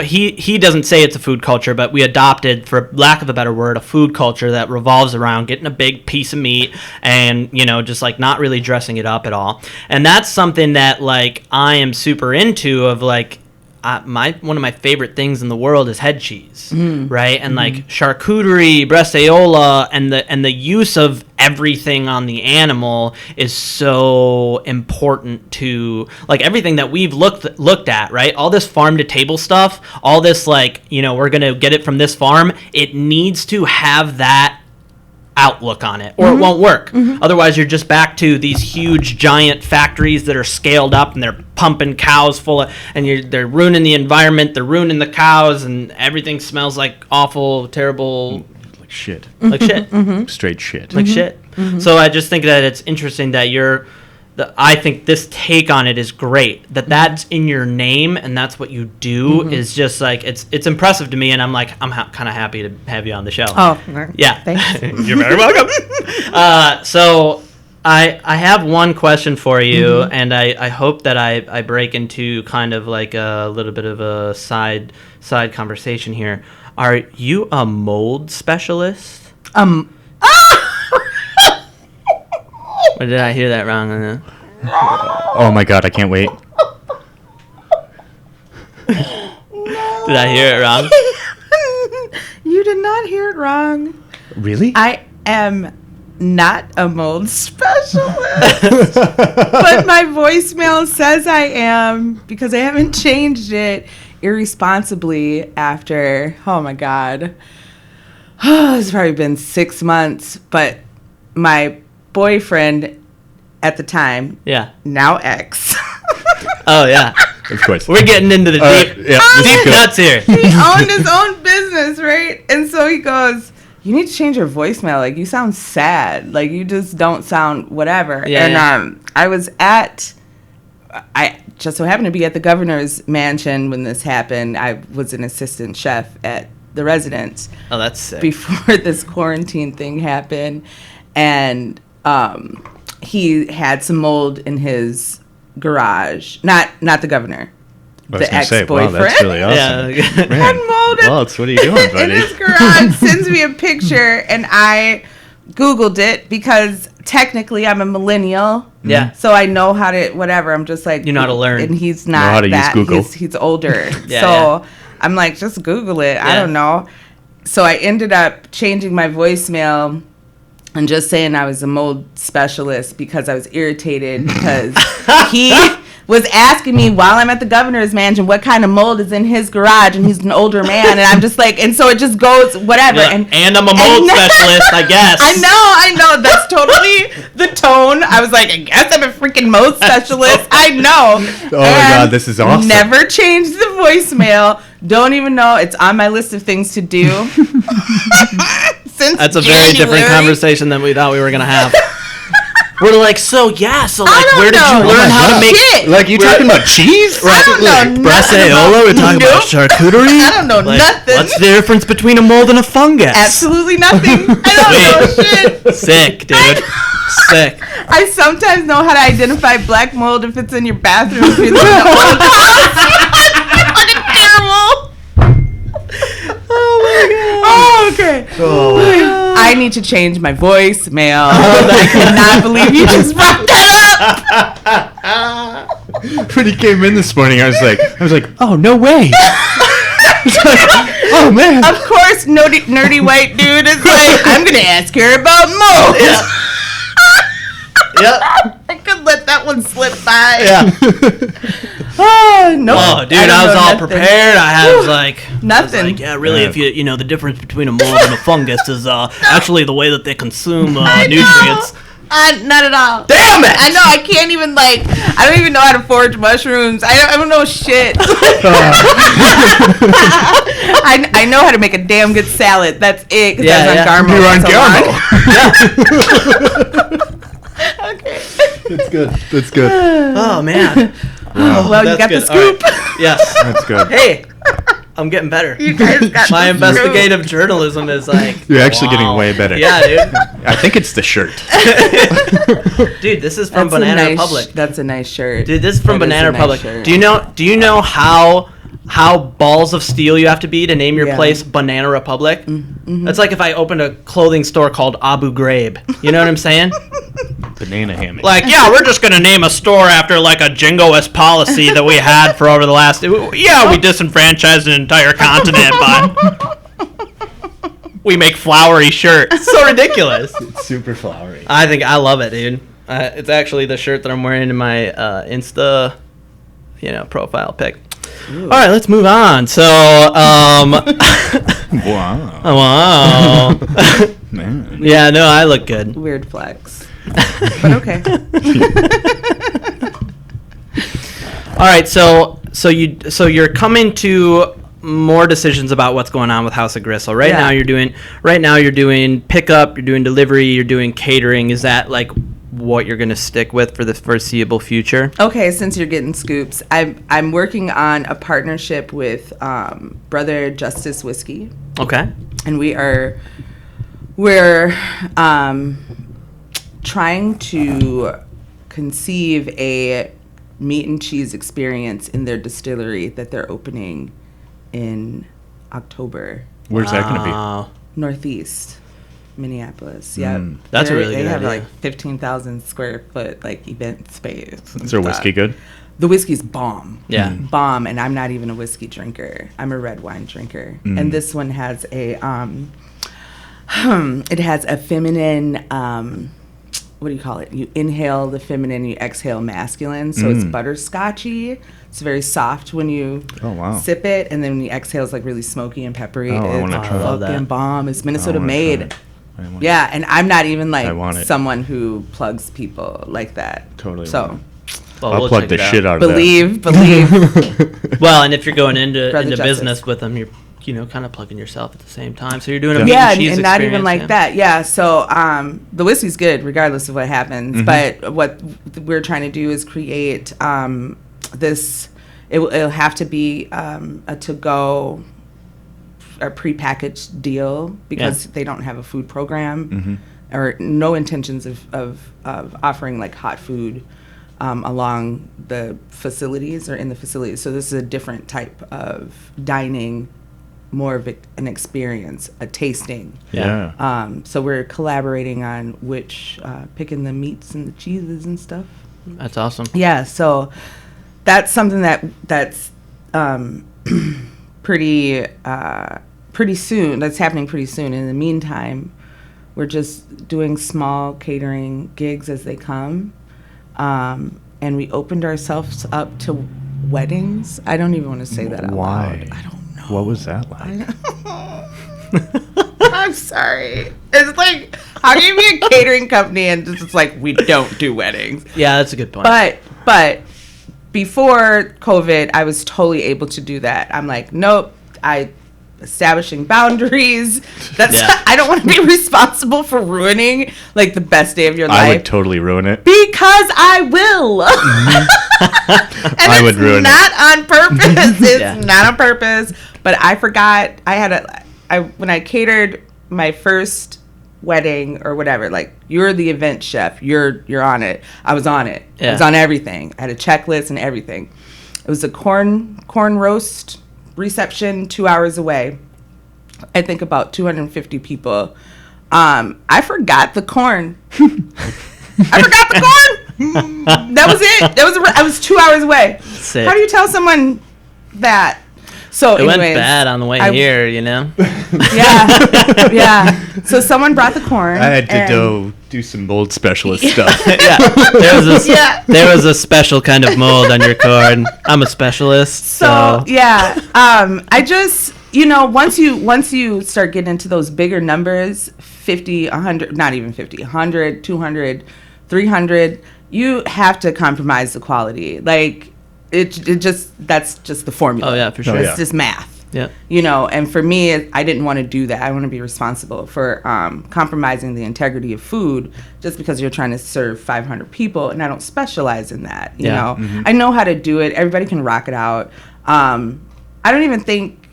He doesn't say it's a food culture, but we adopted, for lack of a better word, a food culture that revolves around getting a big piece of meat and, just like not really dressing it up at all. And that's something that like I am super into of like, one of my favorite things in the world is head cheese, right? And like charcuterie, bresaola, and the use of everything on the animal is so important to like everything that we've looked at, right? All this farm to table stuff, all this like we're gonna get it from this farm. It needs to have that outlook on it, or it won't work. Otherwise, you're just back to these huge, giant factories that are scaled up and they're pumping cows full of, and they're ruining the environment, they're ruining the cows, and everything smells like awful, terrible, Like shit. like shit, Straight shit. like shit. So I just think that it's interesting that I think this take on it is great. That's in your name and that's what you do is just like it's impressive to me, and I'm like I'm kind of happy to have you on the show. Oh, yeah, thanks. you're very welcome. So I have one question for you, and I hope that I break into kind of like a little bit of a side conversation here. Are you a mold specialist? Or did I hear that wrong? Oh my god, I can't wait. Did I hear it wrong? You did not hear it wrong. Really? I am not a mold specialist, but my voicemail says I am because I haven't changed it irresponsibly after, oh my God. It's probably been 6 months, but my boyfriend at the time, Yeah. now ex, Oh, yeah. Of course. We're getting into the deep this is good. nuts here. he owned his own business, right? And so he goes, you need to change your voicemail. Like, you sound sad. Like, you just don't sound whatever. Yeah, And I just so happened to be at the governor's mansion when this happened. I was an assistant chef at the residence Oh, that's sick. before this quarantine thing happened. And he had some mold in his garage. Not the governor. I was The gonna say, wow, ex-boyfriend. that's really awesome. Yeah. Had Man. mold Well, what are you doing, in buddy? his garage. Sends me a picture, and I Googled it because technically I'm a millennial. Yeah. So I know how to whatever. I'm just like You know how to learn. and he's Know not how to use that. Google. He's older. Yeah, so I'm like, just Google it. I Yeah. don't know. So I ended up changing my voicemail and just saying I was a mold specialist because I was irritated because he was asking me while I'm at the governor's mansion what kind of mold is in his garage, and he's an older man, and I'm just like, and so it just goes whatever. Yeah, and I'm a mold specialist, I guess. I know. That's totally the tone. I was like, I guess I'm a freaking mold specialist. I know. Oh my God, this is awesome. Never changed the voicemail. Don't even know. It's on my list of things to do. Since That's a very different January. conversation than we thought we were going to have. We're like, so like, don't where did know. you learn how to make? Shit. Like, you talking about cheese? I don't know nothing about. We're talking about charcuterie. I don't know nothing. What's the difference between a mold and a fungus? Absolutely nothing. I don't know shit. Sick, dude. Sick. I sometimes know how to identify black mold if it's in your bathroom. If you live in an old house. Fucking terrible. Oh, okay. I need to change my voicemail. I cannot believe you just brought that up. When he came in this morning, I was like, oh, no way. Oh, man. Of course, nerdy white dude is like, I'm going to ask her about mold. Yep. I could let that one slip by. Yeah. Oh, no. Oh, dude, I was all prepared. I was like, nothing. yeah, really, if you know, the difference between a mold and a fungus is actually the way that they consume nutrients. Not at all. Damn it! I know. I can't even I don't even know how to forage mushrooms. I don't know shit. I know how to make a damn good salad. That's it. Cause that's on Garmo. You're on Garmo. Okay. That's good. Oh man. Well, you got good. the scoop. Right. Yes. That's good. Hey, I'm getting better. You guys got My the investigative journalism is like. You're actually getting way better. Yeah, dude. I think it's the shirt. Dude, this is from Banana Republic. That's a nice shirt. Dude, this is from Banana Republic. Nice Do you know how balls of steel you have to be to name your place Banana Republic? Mm-hmm. That's like if I opened a clothing store called Abu Ghraib. You know what I'm saying? Banana hammock. Like, yeah, we're just going to name a store after, like, a jingoist policy that we had for over the last... Yeah, we disenfranchised an entire continent, but we make flowery shirts. It's so ridiculous. It's super flowery. I love it, dude. It's actually the shirt that I'm wearing in my Insta, profile pic. Ooh. All right, let's move on. So, Wow. Man. Yeah, no, I look good. Weird flex. But okay. All right, so you're coming to more decisions about what's going on with House of Gristle. Right now you're doing pickup, you're doing delivery, you're doing catering. Is that like what you're going to stick with for the foreseeable future? Okay, since you're getting scoops, I'm working on a partnership with Brother Justice Whiskey. Okay. And we're trying to conceive a meat and cheese experience in their distillery that they're opening in October. Where's that going to be? Northeast Minneapolis. Yeah, that's a really good idea. They have like 15,000 square foot event space. Is their whiskey good? The whiskey's bomb. Yeah. Bomb, and I'm not even a whiskey drinker. I'm a red wine drinker. And this one has a it has a feminine what do you call it? You inhale the feminine, you exhale masculine. So it's butterscotchy. It's very soft when you sip it, and then when you exhale, it's like really smoky and peppery. It's fucking bomb. It's Minnesota made. Yeah, and I'm not even like someone who plugs people like that. Totally. So I'll plug the shit out of believe. Well, and if you're going into business with them, you're kind of plugging yourself at the same time. So you're doing a meat and cheese and not even like that. Yeah. So the whiskey's good regardless of what happens. But what we're trying to do is create this. It'll have to be a to-go, a prepackaged deal because they don't have a food program or no intentions of offering like hot food along the facilities or in the facilities. So this is a different type of dining, more of an experience, a tasting. Yeah. So we're collaborating on picking the meats and the cheeses and stuff. That's awesome. Yeah. So that's something that's pretty soon. That's happening pretty soon. In the meantime, we're just doing small catering gigs as they come. And we opened ourselves up to weddings. I don't even want to say that out loud. I don't know. What was that like? I'm sorry. It's like, how do you be a catering company and it's like, we don't do weddings? Yeah, that's a good point. But before COVID, I was totally able to do that. I'm like, nope, I establishing boundaries. That's Yeah. I don't want to be responsible for ruining like the best day of your life. I would totally ruin it. Because I will. And I would ruin not on purpose. It's Yeah. not on purpose. But I forgot. When I catered my first wedding or whatever, like, you're the event chef. You're on it. I was on it. Yeah. I was on everything. I had a checklist and everything. It was a corn roast reception 2 hours away. I think about 250 people. I forgot the corn. I forgot the corn. That was it. I was 2 hours away. Sick. How do you tell someone that? So It anyways, went bad on the way here, you know? Yeah. So someone brought the corn. I had to and- go do some mold specialist stuff. Yeah. Yeah. There was a special kind of mold on your corn. I'm a specialist, so. Yeah. I just, once you start getting into those bigger numbers, 50, 100, not even 50, 100, 200, 300, you have to compromise the quality. Like, that's just the formula. Oh, yeah, for sure. It's just math. Yeah. And for me, I didn't want to do that. I want to be responsible for compromising the integrity of food just because you're trying to serve 500 people, and I don't specialize in that. You know, I know how to do it. Everybody can rock it out. I don't even think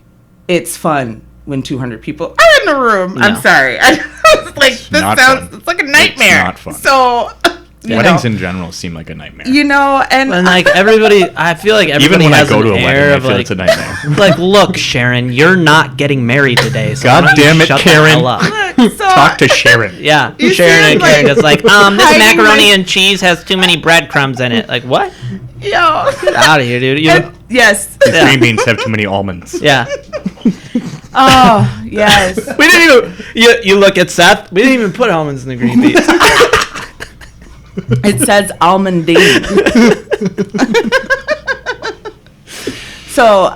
it's fun when 200 people are in the room. No. I'm sorry. It's like, this not sounds, fun. it's like a nightmare. not fun. So, Weddings in general seem like a nightmare. and And like everybody, I feel like everybody Even when I has go an to a air wedding, I of feel like, it's a nightmare. like, look, Sharon, you're not getting married today. So God why don't you damn it, shut the Karen. hell up? so, Talk to Sharon. Yeah, You Sharon see, and like, Karen is like, this hiding macaroni my- and cheese has too many breadcrumbs in it. Like, what? yo. Get out of here, dude. Yes. The Yeah. green beans have too many almonds. Yeah. Oh, yes. We didn't even. You look at Seth. We didn't even put almonds in the green beans. It says almondine. So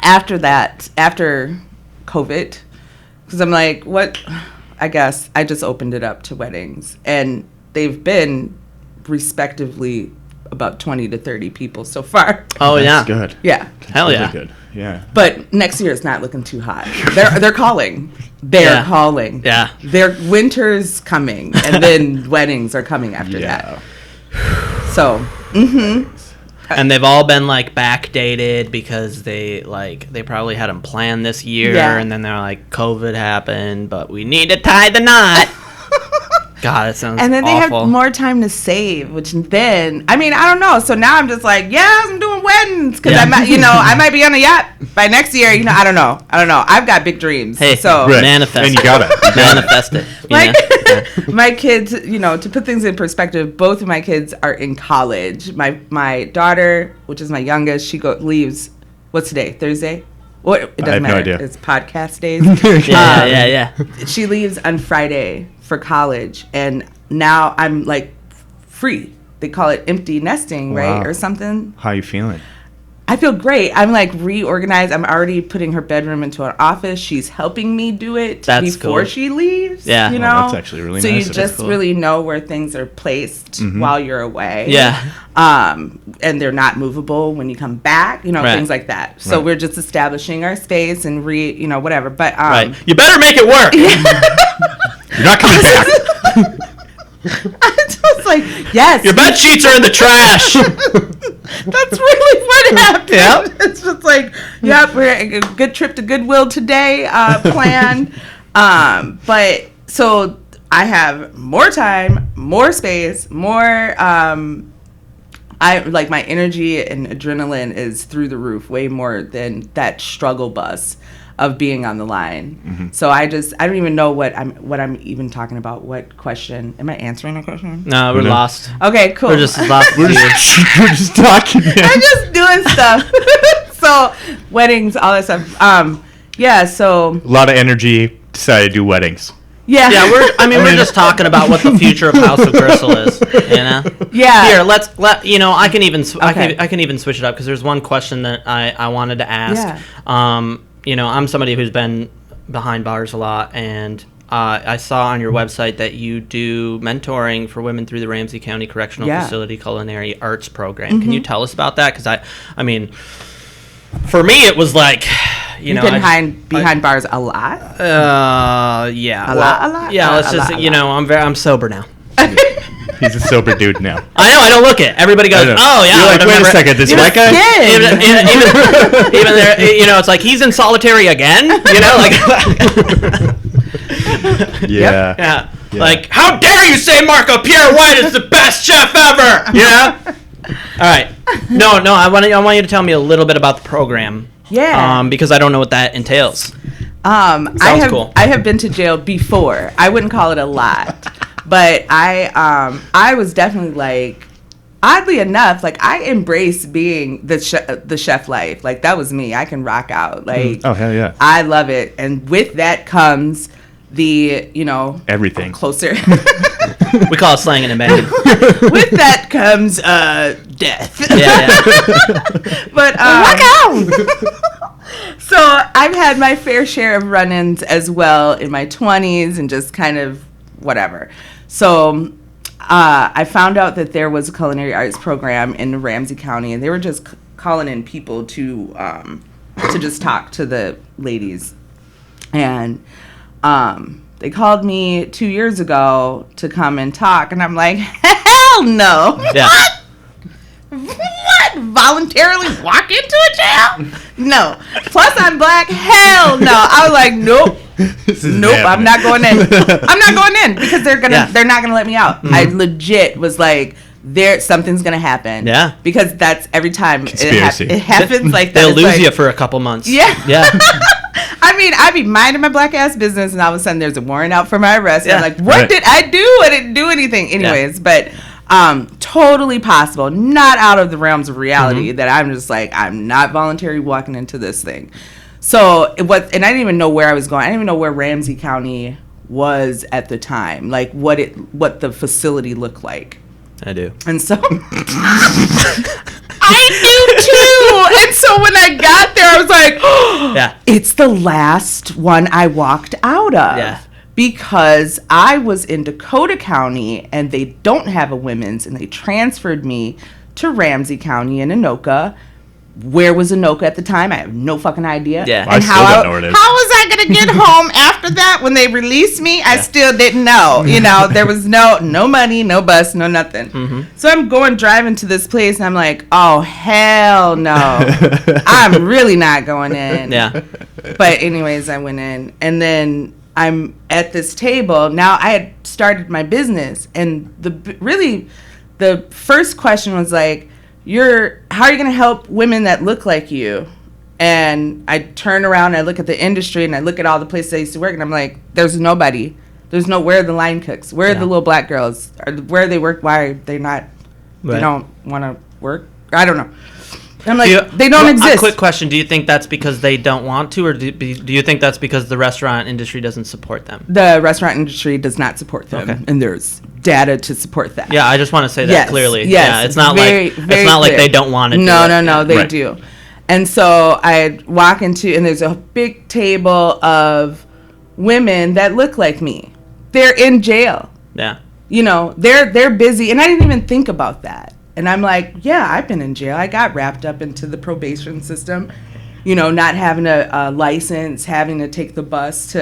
after COVID, because I'm like, what? I guess I just opened it up to weddings, and they've been respectively about 20 to 30 people so far. Oh That's yeah. good. Yeah, Hell Really yeah. good. Yeah. but next year it's not looking too hot. They're calling. They're Yeah. calling. Yeah. Their winter's coming, and then weddings are coming after Yeah. that. So, And they've all been like backdated because they probably had them planned this year, Yeah. and then they're like, COVID happened, but we need to tie the knot. God, that sounds and then they awful. have more time to save, which then, I don't know. So now I'm just like, yes, I'm doing weddings because Yeah. I might be on a yacht by next year. I don't know. I've got big dreams. Hey, so Right. manifest And you got it. manifest it. You Like, know? my kids, to put things in perspective, both of my kids are in college. My daughter, which is my youngest, she leaves. What's today? Thursday? What? It doesn't I have no matter. idea. It's podcast days. Yeah. She leaves on Friday for college, and now I'm like free. They call it empty nesting, right, Wow. or something. How you feeling? I feel great. I'm like reorganized. I'm already putting her bedroom into an office. She's helping me do it That's before cool. she leaves. Yeah. you Oh, know, that's actually really so nice. you That's just cool. really know where things are placed while you're away. Yeah. And they're not movable when you come back. Right. Things like that. So Right. we're just establishing our space and whatever. But Right. You better make it work. You're not coming back. I just like, yes. Your bed sheets are in the trash. That's really what happened. Yep. It's just like, yep, we're a good trip to Goodwill today planned. But so I have more time, more space, more. I like my energy and adrenaline is through the roof, way more than that struggle bus of being on the line. So I don't even know what I'm even talking about. What question? Am I answering a question? No, we're No. lost. Okay, cool. We're just lost. We're just talking. Man. I'm just doing stuff. So weddings, all that stuff. Yeah. So A lot of energy. Decided to do weddings. yeah. Yeah, we're just talking about what the future of House of Gristle is. You know. Yeah. Here, I can even Okay. I can even switch it up because there's one question that I wanted to ask. Yeah. I'm somebody who's been behind bars a lot, and I saw on your website that you do mentoring for women through the Ramsey County Correctional Yeah. Facility Culinary Arts Program. Can you tell us about that? Because I mean, for me, it was like, You've been behind bars a lot? Yeah. A lot? Yeah, let's just, I'm sober now. He's a sober dude now. I know, I don't look it. Everybody goes, oh, yeah. You're like, wait a second, this white guy? Even there, it's like, he's in solitary again? Yeah. Yeah. Like, how dare you say Marco Pierre White is the best chef ever? All right. No, I want you to tell me a little bit about the program. Yeah. Because I don't know what that entails. Cool. I have been to jail before. I wouldn't call it a lot. But I was definitely like, oddly enough, like I embrace being the chef life. Like that was me. I can rock out. Like, oh hell yeah, I love it. And with that comes the everything closer. We call it slang and embedding. With that comes death. Yeah. But rock out. So I've had my fair share of run-ins as well in my 20s and just kind of whatever. So I found out that there was a culinary arts program in Ramsey County, and they were just calling in people to just talk to the ladies. And they called me 2 years ago to come and talk, and I'm like, hell no. Yeah. What? Voluntarily walk into a jail? No. Plus I'm black? Hell no. I was like, nope. I'm not going in. I'm not going in because they're not gonna let me out. Mm-hmm. I legit was like, something's gonna happen. Yeah. Because that's every time it happens like that. They'll lose you for a couple months. Yeah. Yeah. I mean, I'd be minding my black ass business, and all of a sudden there's a warrant out for my arrest. Yeah. And I'm like, what did I do? I didn't do anything. Anyways, but totally possible. Not out of the realms of reality that I'm just like, I'm not voluntarily walking into this thing. So and I didn't even know where I was going. I didn't even know where Ramsey County was at the time, like what the facility looked like. I do. And so I do too. And so when I got there, I was like, yeah, it's the last one I walked out of. Yeah. Because I was in Dakota County and they don't have a women's, and they transferred me to Ramsey County in Anoka. Where was Anoka at the time? I have no fucking idea. Yeah. And I still don't know where it is. How was I going to get home after that when they released me? I still didn't know. There was no money, no bus, no nothing. Mm-hmm. So I'm driving to this place, and I'm like, oh, hell no. I'm really not going in. Yeah. But anyways, I went in, and then I'm at this table. Now I had started my business, and the first question was like, how are you going to help women that look like you? And I turn around and I look at the industry, and I look at all the places I used to work, and I'm like, there's nobody. Where are the line cooks? Where are the little black girls? Where they work? Why are they not? Right. They don't want to work? I don't know. I'm like, they don't exist. A quick question. Do you think that's because they don't want to, or do you think that's because the restaurant industry doesn't support them? The restaurant industry does not support them, and there's data to support that. Yeah, I just want to say that clearly. Yes, yeah, it's not like they don't want to do it. No, they do. And so I walk into, and there's a big table of women that look like me. They're in jail. Yeah. They're busy, and I didn't even think about that. And I'm like, yeah, I've been in jail. I got wrapped up into the probation system, not having a license, having to take the bus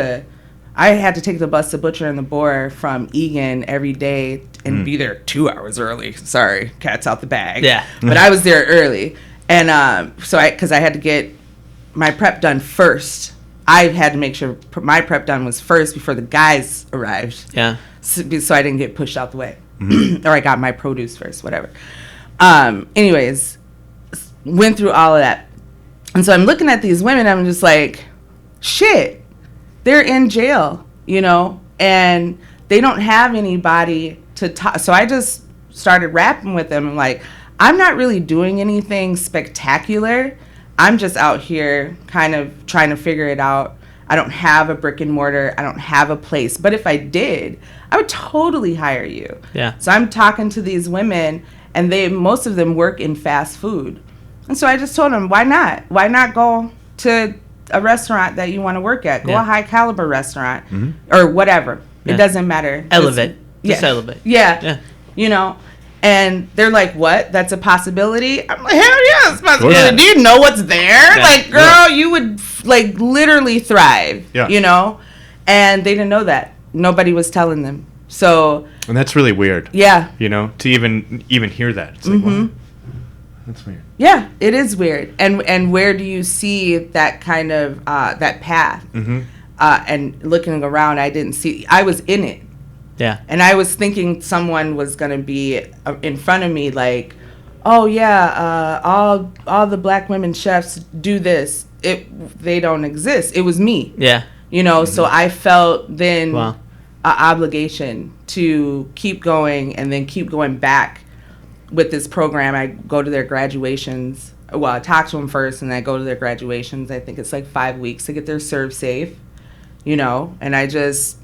I had to take the bus to Butcher and the Boar from Egan every day and be there 2 hours early. Sorry, cat's out the bag. Yeah. But I was there early. And because I had to get my prep done first. I had to make sure my prep done was first before the guys arrived. Yeah. So I didn't get pushed out the way. Or I got my produce first, whatever. Anyways, went through all of that. And so I'm looking at these women, I'm just like, shit, they're in jail, and they don't have anybody to talk. So I just started rapping with them. I'm like, I'm not really doing anything spectacular. I'm just out here kind of trying to figure it out. I don't have a brick and mortar. I don't have a place. But if I did, I would totally hire you. Yeah. So I'm talking to these women, and most of them work in fast food. And so I just told them, why not? Why not go to a restaurant that you want to work at? Go a high caliber restaurant or whatever. Yeah. It doesn't matter. Elevate. Just elevate. Yeah. And they're like, what? That's a possibility? I'm like, hell yeah, it's a possibility. Yeah. Do you know what's there? Yeah. Like, girl, you would like literally thrive, Yeah. you know? And they didn't know that. Nobody was telling them. So, And that's really weird. yeah. You know, to even hear that. It's like, what? That's weird. Yeah, it is weird. And where do you see that kind of, that path? And looking around, I was in it. Yeah. And I was thinking someone was going to be in front of me like, oh, yeah, all the black women chefs do this. They don't exist. It was me. Yeah. You know, so I felt then Wow. an obligation to keep going and then keep going back with this program. I go to their graduations. Well, I talk to them first and I go to their graduations. I think it's like 5 weeks to get their serve safe, you know, and I just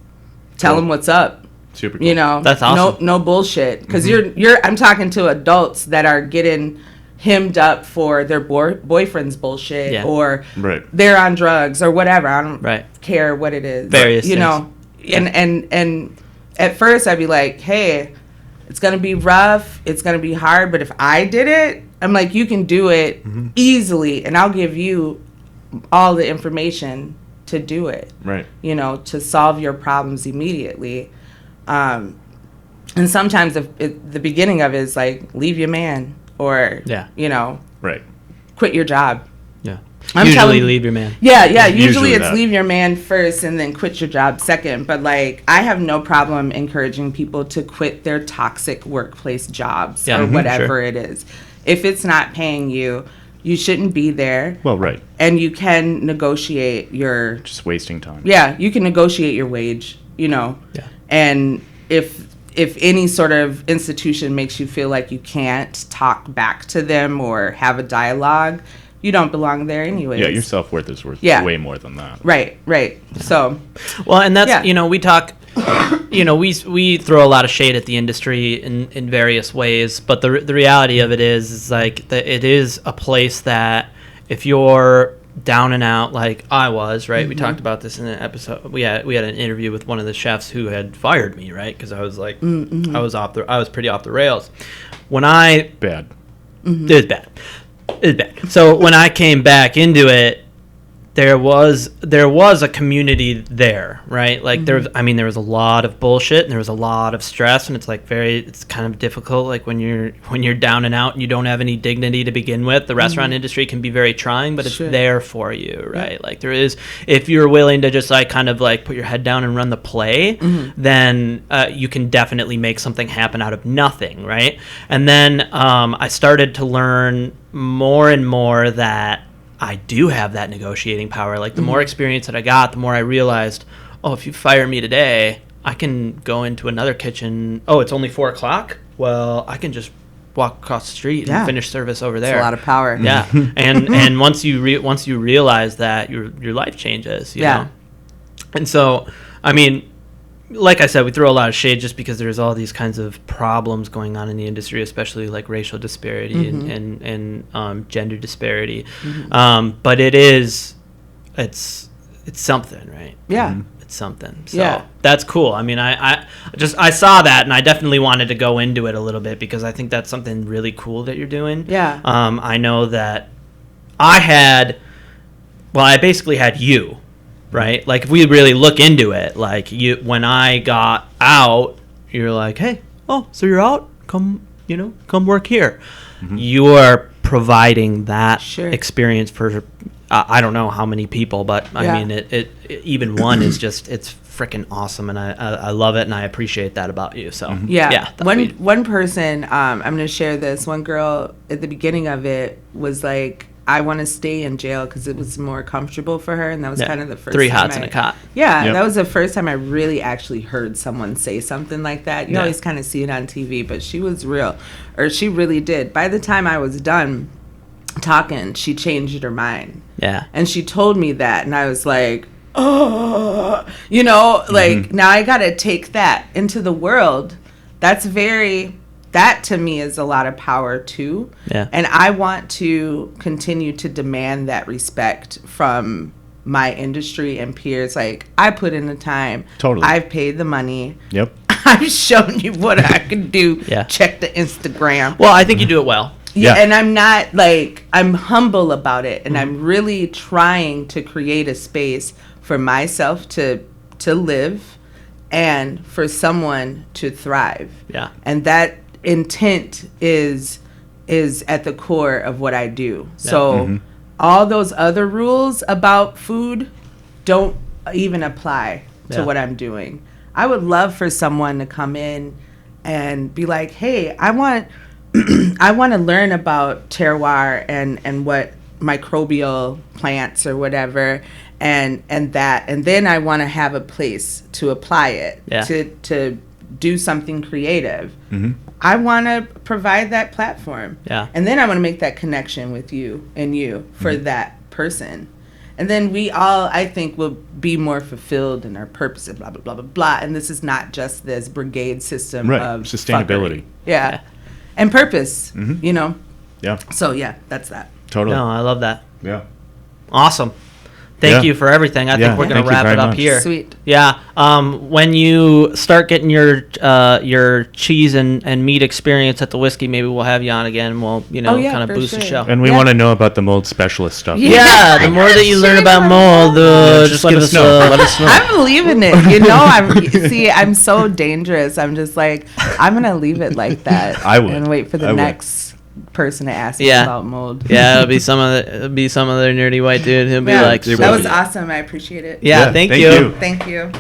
tell them what's up. Super cool. You know, That's awesome. No bullshit. Because I'm talking to adults that are getting hemmed up for their boyfriend's bullshit, Yeah. or Right. they're on drugs or whatever. I don't Right. care what it is. Various you things. know. And at first I'd be like, hey, it's gonna be rough, it's gonna be hard, but if I did it, I'm like, you can do it easily, and I'll give you all the information to do it. Right. You know, to solve your problems immediately. And sometimes the beginning of it is like, leave your man, or, Yeah. you know, Right. quit your job. Yeah. I'm Usually telling- leave your man. Yeah, Usually usually it's that. leave your man first and then quit your job second. But, like, I have no problem encouraging people to quit their toxic workplace jobs Yeah, or mhm, whatever sure. it is. If it's not paying you, you shouldn't be there. Well, right. And you can negotiate your... Just wasting time. Yeah, you can negotiate your wage, you know. Yeah. And if any sort of institution makes you feel like you can't talk back to them or have a dialogue, you don't belong there anyways. Yeah, your self-worth is worth Yeah. way more than that. Right. So, Well, and that's, Yeah. you know, we talk, you know, we throw a lot of shade at the industry in various ways, but the reality of it is like that it is a place that if you're down and out like I was, right? We talked about this in an episode. We had an interview with one of the chefs who had fired me, right? Because I was like, I was pretty off the rails. When I Bad. it was bad. It was bad. So when I came back into it, there was a community there, right? Like there was a lot of bullshit and there was a lot of stress, and it's like it's kind of difficult. Like when you're down and out and you don't have any dignity to begin with, the restaurant industry can be very trying, but it's Sure. there for you, right? Like there is, if you're willing to just like kind of like put your head down and run the play, then you can definitely make something happen out of nothing, right? And then I started to learn more and more that I do have that negotiating power. Like the more experience that I got, the more I realized, oh, if you fire me today, I can go into another kitchen. Oh, it's only 4:00. Well, I can just walk across the street Yeah. and finish service over there. it's a lot of power. Yeah, and once you realize that, your life changes. You Yeah. know? And so, I mean, like I said, we throw a lot of shade just because there's all these kinds of problems going on in the industry, especially like racial disparity and gender disparity. But it's something, right? Yeah. It's something. So Yeah. that's cool. I mean, I saw that and I definitely wanted to go into it a little bit because I think that's something really cool that you're doing. Yeah. I know that I basically had you. Right? Like if we really look into it, like when I got out, you're like, hey, oh, so you're out? Come work here. You are providing that Sure. experience for, I don't know how many people, but I Yeah. mean, it even one is just, it's freaking awesome. And I love it. And I appreciate that about you. So Yeah. that'd be- One person, I'm going to share this. One girl at the beginning of it was like, I want to stay in jail because it was more comfortable for her. And that was kind of the first 3 time hots and a cot. Yeah, Yep. that was the first time I really actually heard someone say something like that. You Yeah. always kind of see it on TV, but she was real. Or she really did. By the time I was done talking, she changed her mind. Yeah. And she told me that. And I was like, oh, you know, like now I got to take that into the world. That to me is a lot of power too. Yeah. And I want to continue to demand that respect from my industry and peers. Like I put in the time. Totally. I've paid the money. Yep. I've shown you what I can do. Yeah. Check the Instagram. Well, I think you do it well. Yeah, and I'm not like, I'm humble about it, and I'm really trying to create a space for myself to live and for someone to thrive. Yeah. And that intent is at the core of what I do. So all those other rules about food don't even apply to what I'm doing. I would love for someone to come in and be like, hey, I want to learn about terroir and what microbial plants or whatever and then I want to have a place to apply it, to do something creative. I want to provide that platform. And then I want to make that connection with you for that person. And then we all, I think, will be more fulfilled in our purpose and blah, blah, blah, blah, blah. And this is not just this brigade system of sustainability. Fuckery. Yeah. And purpose, you know? Yeah. So, yeah, that's that. Totally. No, I love that. Yeah. Awesome. Thank you for everything. I think we're going to wrap it up here. Sweet. Yeah. When you start getting your cheese and meat experience at the whiskey, maybe we'll have you on again. And we'll kind of boost the show. And we want to know about the mold specialist stuff. Yeah. The more that you learn about mold, just let us know. Let us know. I'm leaving it. I'm so dangerous. I'm just like, I'm gonna leave it like that. I would. And wait for the next person to ask me about mold. Yeah, it'll be some other nerdy white dude. He'll be like, that was awesome. I appreciate it. Yeah, thank you. Thank you.